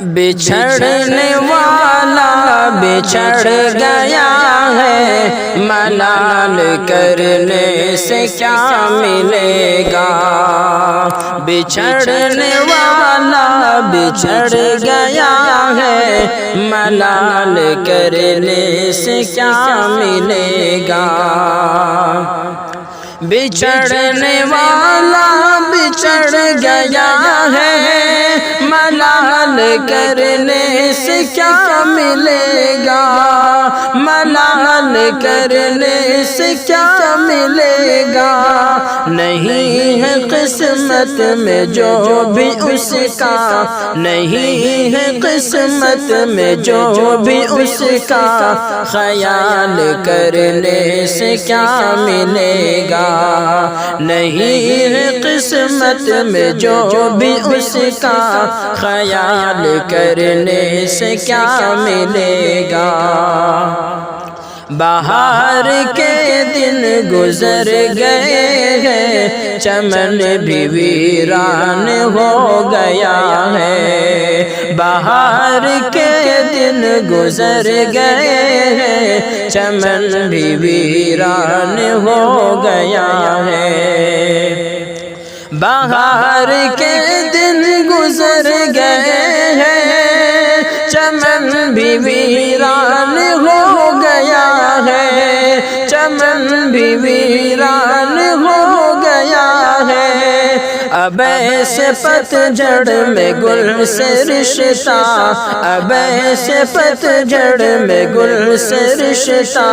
بچھڑنے والا بچھڑ گیا ہے، ملال کرنے سے کیا ملے گا؟ بچھڑنے والا بچھڑ گیا ہے، ملال کرنے سے کیا ملے گا؟ بچھڑنے والا بچھڑ گیا ہے، ملال کرنے سے کیا ملے گا؟ ملال کرنے سے کیا ملے گا؟ نہیں ہے قسمت میں جو بھی اس کا، نہیں ہے قسمت میں جو بھی اس کا، خیال کرنے سے کیا ملے گا؟ نہیں ہے قسمت میں جو بھی اس کا، خیال کرنے سے کیا ملے گا؟ بہار کے دن گزر گئے ہیں، چمن بھی ویران ہو گیا ہے۔ بہار کے دن گزر گئے ہیں، چمن بھی ویران ہو گیا ہے۔ بہار کے دن گزر گئے ہیں، چمن بھی ویران ہو گیا ہے، چمن بھی ویران ہو گیا ہے۔ اب ایسے پتجھڑ میں گل سے رشتہ، اب ایسے پتجھڑ میں گل سے رشتہ،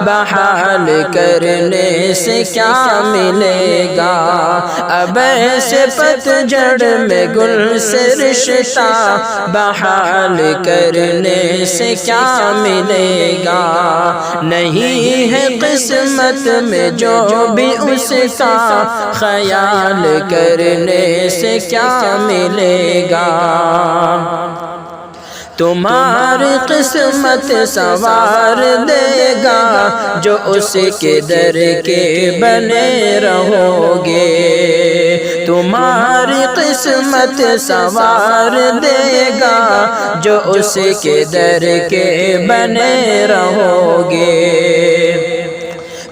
بحال کرنے سے کیا ملے گا؟ اب ایسے پتجھڑ میں گل سے رشتہ، بحال کرنے سے کیا ملے گا؟ نہیں ہے قسمت میں جو بھی اس کا، خیال کرنے سے کیا ملے گا؟ تمہاری قسمت سنوار دے گا جو اس کے در کے بنے رہو گے۔ تمہاری قسمت سنوار دے گا جو اس کے در کے بنے رہو گے۔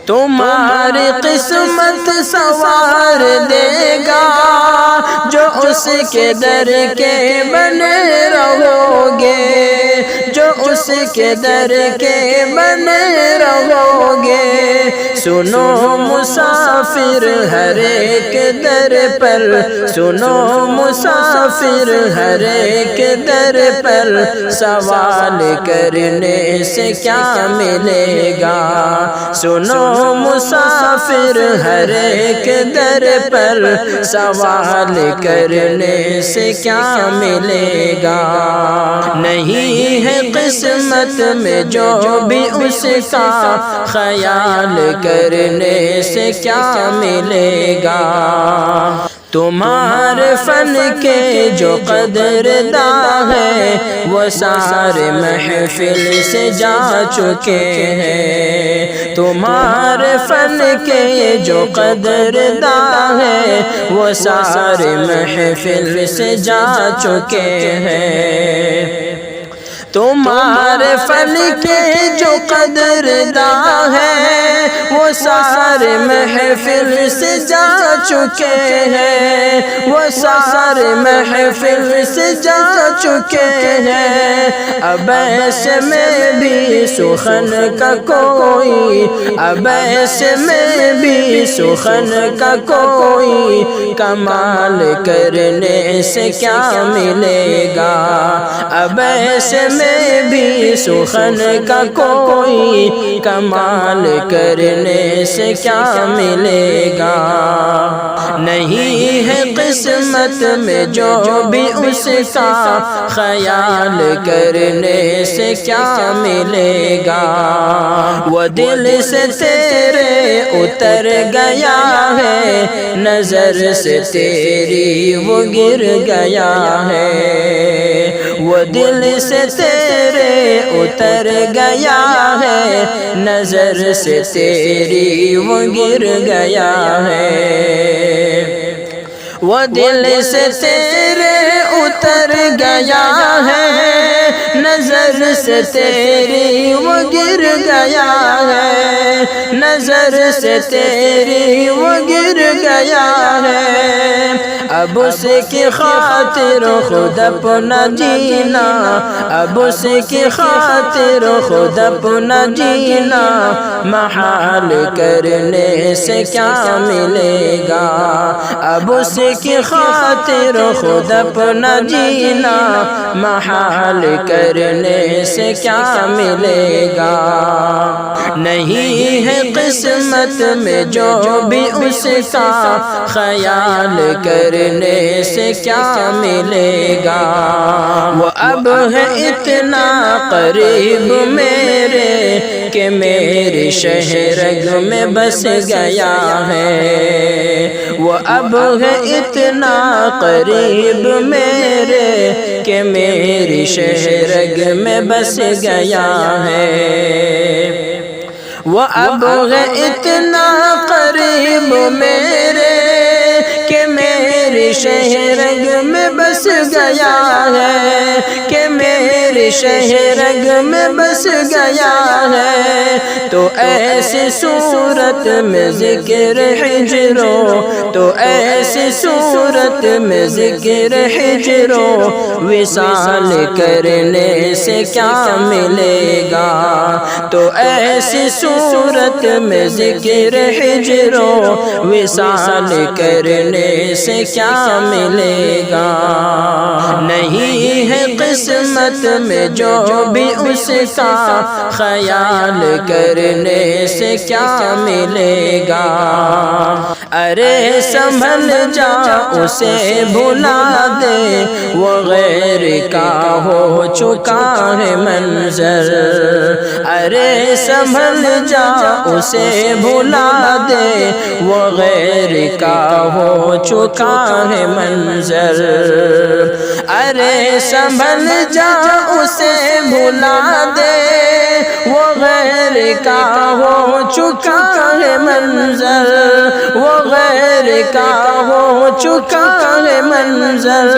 تمہاری قسمت سنوار دے گا جو اس کے در کے بنے رہو گے، جو اس کے در کے بنے رہو گے۔ سنو مسافر ہر ایک در پر، سنو مسافر ہر ایک در پر، سوال کرنے سے کیا ملے گا؟ سنو مسافر ہر ایک در پر، سوال کرنے سے کیا ملے گا؟ نہیں ہے قسمت میں جو بھی اس کا، خیال کرنے سے کیا ملے گا؟ تمہارے فن کے جو قدرداں ہیں، وہ سارے محفل سے جا چکے ہیں۔ تمہارے فن کے جو قدرداں ہیں، وہ سارے محفل سے جا چکے ہیں۔ تمہارے فن کے جو قدرداں ہیں، وہ سارے محفل سے جا چکے ہیں، وہ سارے محفل سے جا چکے ہیں۔ اب ایسے میں بھی سخن کا کوئی، اب ایسے میں بھی سخن کا کوئی، کمال کرنے سے کیا ملے گا؟ اب ایسے میں بھی سخن کا کوئی، کمال کرنے سے کیا ملے گا؟ نہیں ہے قسمت میں جو بھی اس کا، خیال کرنے سے کیا ملے گا؟ وہ دل سے تیرے اتر گیا ہے، نظر سے تیری وہ گر گیا ہے۔ وہ دل سے تیرے اتر گیا ہے، نظر سے تیری وہ گر گیا ہے۔ وہ دل سے تیرے اتر گیا ہے، نظر سے تیری وہ گر گیا ہے، نظر سے تیری وہ گر گیا ہے۔ اب اس کی خاطر خود اپنا جینا، اب اس کی خاطر خود اپنا جینا محال کرنے سے کیا ملے گا، اب اس کی خاطر خود اپنا جینا محال کرنے سے کیا ملے گا۔ نہیں ہے قسمت میں جو بھی اس کا خیال کرنے سے کیا ملے گا، وہ اب ہے اتنا قریب میرے کہ میری شہرگ میں بس گیا ہے، وہ اب ہے اتنا قریب میرے کہ میری شہرگ میں بس گیا ہے، وہ اب ہے اتنا قریب میرے کہ میری شہرگ میں بس گیا ہے، کہ میری شہرگ میں بس گیا ہے۔ تو ایسی صورت میں ذکر ہجرو، تو ایسی صورت میں ذکر ہجرو وصال کرنے سے کیا ملے گا، تو ایسی صورت میں ذکر ہجرو وصال کرنے سے کیا ملے گا۔ نہیں ہے قسمت میں جو بھی اس کا خیال کرنے سے کیا ملے گا، ارے سنبھل جا اسے بھلا دے، وہ غیر کا ہو چکا ہے منظر، ارے سنبھل جا اسے بھلا دے، وہ غیر کا ہو چکا ہے منظر، ارے سنبھل جا اسے بھلا دے، وہ غیر کا ہو چکا ہے منظر، وہ غیر کا ہو چکا ہے منظر۔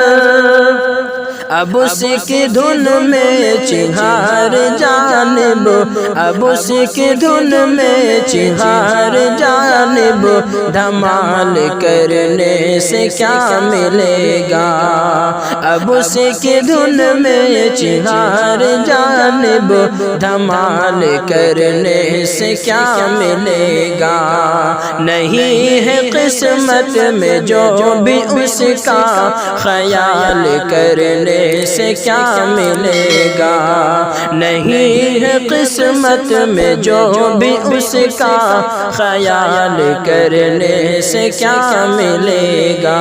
اب اس کی دھن میں چنگھار جانب، اب اس کی دھن میں چنگھار جانب دھمال کرنے سے کیا ملے گا، اب اس کی دھن میں چنگھار جانب دھمال کرنے سے کیا ملے گا۔ نہیں ہے قسمت میں جو بھی اس کا خیال کرنے سے کیا ملے گا، نہیں ہے قسمت میں جو بھی اس کا خیال کرنے سے کیا ملے گا۔